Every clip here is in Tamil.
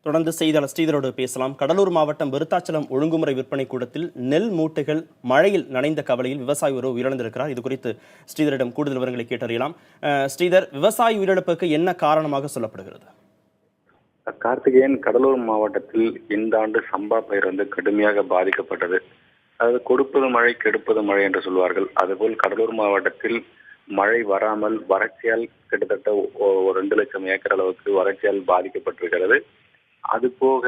தொடர்ந்து செய்தியாளர் ஸ்ரீதரோடு பேசலாம். கடலூர் மாவட்டம் விருத்தாச்சலம் ஒழுங்குமுறை விற்பனை கூடத்தில் நெல் மூட்டைகள் மழையில் நனைந்த கவலையில் விவசாயி ஒருவர் உயிரிழந்திருக்கிறார். இது குறித்து ஸ்ரீதரிடம் கூடுதல் விவரங்களை கேட்டறியலாம். ஸ்ரீதர், விவசாயி உயிரிழப்புக்கு என்ன காரணமாக சொல்லப்படுகிறது? கார்த்திகேயன், கடலூர் மாவட்டத்தில் இந்த ஆண்டு சம்பா பயிர் கடுமையாக பாதிக்கப்பட்டது. அதாவது கொடுப்பது மழை கெடுப்பது மழை என்று சொல்வார்கள். அதுபோல் கடலூர் மாவட்டத்தில் மழை வராமல் வறட்சியால் கிட்டத்தட்ட 2 லட்சம் ஏக்கர் அளவுக்கு வறட்சியால் பாதிக்கப்பட்டிருக்கிறது. அது போக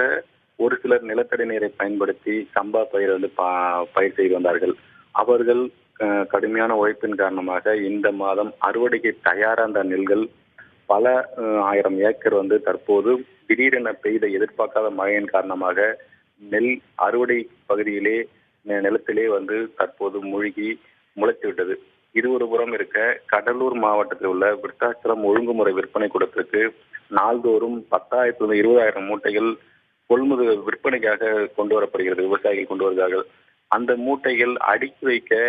ஒரு சிலர் நிலத்தடி நீரை பயன்படுத்தி சம்பா பயிர் பயிர் செய்து வந்தார்கள். அவர்கள் கடுமையான உழைப்பின் காரணமாக இந்த மாதம் அறுவடைக்கு தயாரான அந்த நெல்கள் பல ஆயிரம் ஏக்கர் தற்போது திடீரென பெய்த எதிர்பார்க்காத மழையின் காரணமாக நெல் அறுவடை பகுதியிலே நிலத்திலே தற்போது மூழ்கி முளைத்து விட்டது. இது ஒரு புறம் இருக்க, கடலூர் மாவட்டத்தில் உள்ள விருத்தாச்சலம் ஒழுங்குமுறை விற்பனை கூடத்திற்கு நாள்தோறும் 10,000 to 20,000 மூட்டைகள் கொள்முதல் விற்பனைக்காக கொண்டு வரப்படுகிறது. விவசாயிகள் கொண்டு வருகிறார்கள். அந்த மூட்டைகள் அடுக்கி வைக்க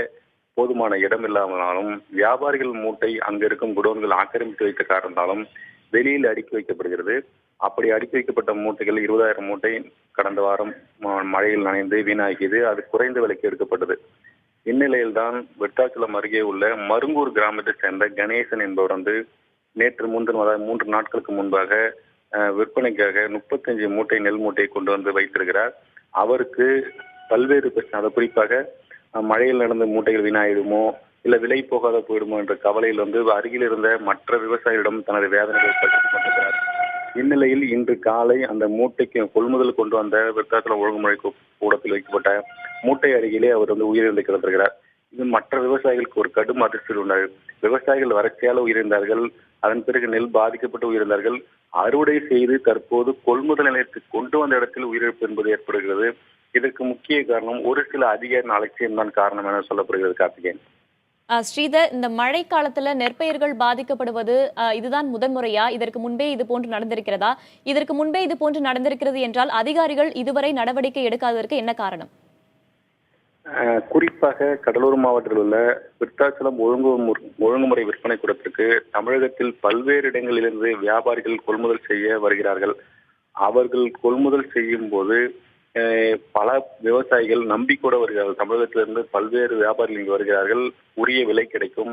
போதுமான இடம் இல்லாமலும் வியாபாரிகள் மூட்டை அங்கு இருக்கும் குடோன்கள் ஆக்கிரமித்து வைத்த காரணத்தாலும் வெளியில் அடுக்கி வைக்கப்படுகிறது. அப்படி அடுக்கி வைக்கப்பட்ட மூட்டைகள் 20,000 மூட்டை கடந்த வாரம் மழையில் நனைந்து வீணாகியது. அது குறைந்த விலைக்கு எடுக்கப்பட்டது. இந்நிலையில்தான் விருத்தாச்சலம் அருகே உள்ள மருங்கூர் கிராமத்தை சேர்ந்த கணேசன் என்பவர் நேற்று 3 நாட்களுக்கு முன்பாக விற்பனைக்காக 35 மூட்டை நெல் மூட்டையை கொண்டு வைத்திருக்கிறார். அவருக்கு பல்வேறு பிரச்சனை, அதை குறிப்பாக மழையில் நடந்த மூட்டைகள் வீணாயிடுமோ இல்ல விலை போகாத போயிடுமோ என்ற கவலையில் அருகில் இருந்த மற்ற விவசாயிகளிடம் தனது வேதனைகளை பகிர்ந்து கொண்டிருக்கிறார். இந்நிலையில் இன்று காலை அந்த மூட்டைக்கு கொள்முதல் கொண்டு வந்த விருத்தாச்சலம் ஒழுங்குமுறை கூடத்தில் வைக்கப்பட்ட மூட்டை அருகிலே அவர் உயிரிழந்து கிடந்திருக்கிறார். இது மற்ற விவசாயிகளுக்கு ஒரு கடும் அதிர்ச்சியில் உள்ளார். விவசாயிகள் வறட்சியால் உயிரிழந்தார்கள். அதன் பிறகு நெல் பாதிக்கப்பட்டு உயிரிழந்தார்கள். அறுவடை செய்து தற்போது கொள்முதல் நிலையத்துக்கு கொண்டு வந்த இடத்தில் உயிரிழப்பு என்பது ஏற்படுகிறது. இதற்கு முக்கிய காரணம் ஒரு சில அதிகாரிகளின் அலட்சியம் தான் காரணம் என சொல்லப்படுகிறது. கார்த்திகேயன், ஸ்ரீதர், இந்த மழை காலத்துல நெற்பயிர்கள் பாதிக்கப்படுவது இதுதான் முதன்முறையா? இதற்கு முன்பே இது போன்று நடந்திருக்கிறதா? இதற்கு முன்பே இது போன்று நடந்திருக்கிறது என்றால் அதிகாரிகள் இதுவரை நடவடிக்கை எடுக்காததற்கு என்ன காரணம்? குறிப்பாக கடலூர் மாவட்டத்தில் உள்ள விருத்தாச்சலம் ஒழுங்குமுறை விற்பனை கூடத்திற்கு தமிழகத்தில் பல்வேறு இடங்களிலிருந்து வியாபாரிகள் கொள்முதல் செய்ய வருகிறார்கள். அவர்கள் கொள்முதல் செய்யும் போது பல விவசாயிகள் நம்பிக்கூட வருகிறார்கள். தமிழகத்திலிருந்து பல்வேறு வியாபாரிகள் இங்கு வருகிறார்கள். உரிய விலை கிடைக்கும்,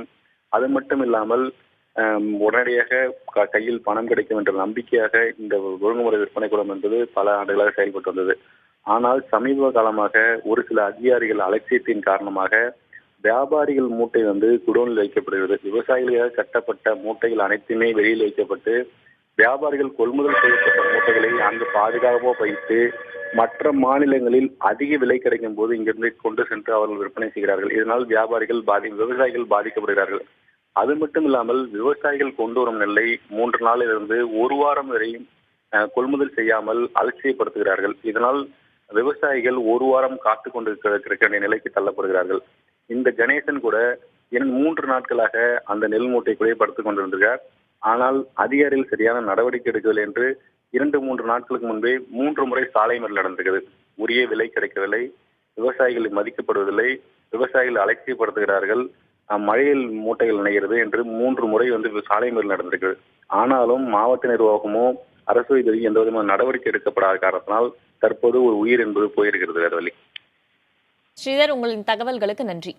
அது மட்டும் இல்லாமல் உடனடியாக கையில் பணம் கிடைக்கும் என்ற நம்பிக்கையாக இந்த ஒழுங்குமுறை விற்பனை கூடம் என்பது பல ஆண்டுகளாக செயல்பட்டு வந்தது. ஆனால் சமீப காலமாக ஒரு சில அதிகாரிகள் அலட்சியத்தின் காரணமாக வியாபாரிகள் மூட்டை குடோனில் வைக்கப்படுகிறது. விவசாயிகளாக கட்டப்பட்ட மூட்டைகள் அனைத்துமே வெளியில் வைக்கப்பட்டு வியாபாரிகள் கொள்முதல் செய்யப்பட்ட மூட்டைகளை அங்கு பாதுகாப்பாக வைத்து மற்ற மாநிலங்களில் அதிக விலை கிடைக்கும் போது இங்கிருந்து கொண்டு சென்று அவர்கள் விற்பனை செய்கிறார்கள். இதனால் விவசாயிகள் பாதிக்கப்படுகிறார்கள். அது மட்டும் இல்லாமல் விவசாயிகள் கொண்டு வரும் நெல்லை 3 நாளிலிருந்து 1 வாரம் வரை கொள்முதல் செய்யாமல் அலட்சியப்படுத்துகிறார்கள். இதனால் விவசாயிகள் 1 வாரம் காத்து கொண்டிருக்கிற நிலைக்கு தள்ளப்படுகிறார்கள். இந்த கணேசன் கூட 3 நாட்களாக அந்த நெல் மூட்டை கூட படுத்துக் கொண்டிருந்தார். ஆனால் அதிகாரிகள் சரியான நடவடிக்கை எடுக்கவில்லை என்று 2-3 நாட்களுக்கு முன்பே 3 முறை சாலை மறியல் நடந்திருக்கிறது. உரிய விலை கிடைக்கவில்லை, விவசாயிகள் மதிக்கப்படுவதில்லை, விவசாயிகள் அலட்சியப்படுத்துகிறார்கள், மழையில் மூட்டைகள் நனைகிறது என்று 3 முறை சாலை மறியல் நடந்திருக்கிறது. ஆனாலும் மாவட்ட நிர்வாகமோ அரசு இதுவரை எந்த விதமான நடவடிக்கை எடுக்கப்படாத காரணத்தினால் தற்போது ஒரு உயிர் என்பது போயிருக்கிறது. வேறு வழி. ஸ்ரீதர், உங்களின் தகவல்களுக்கு நன்றி.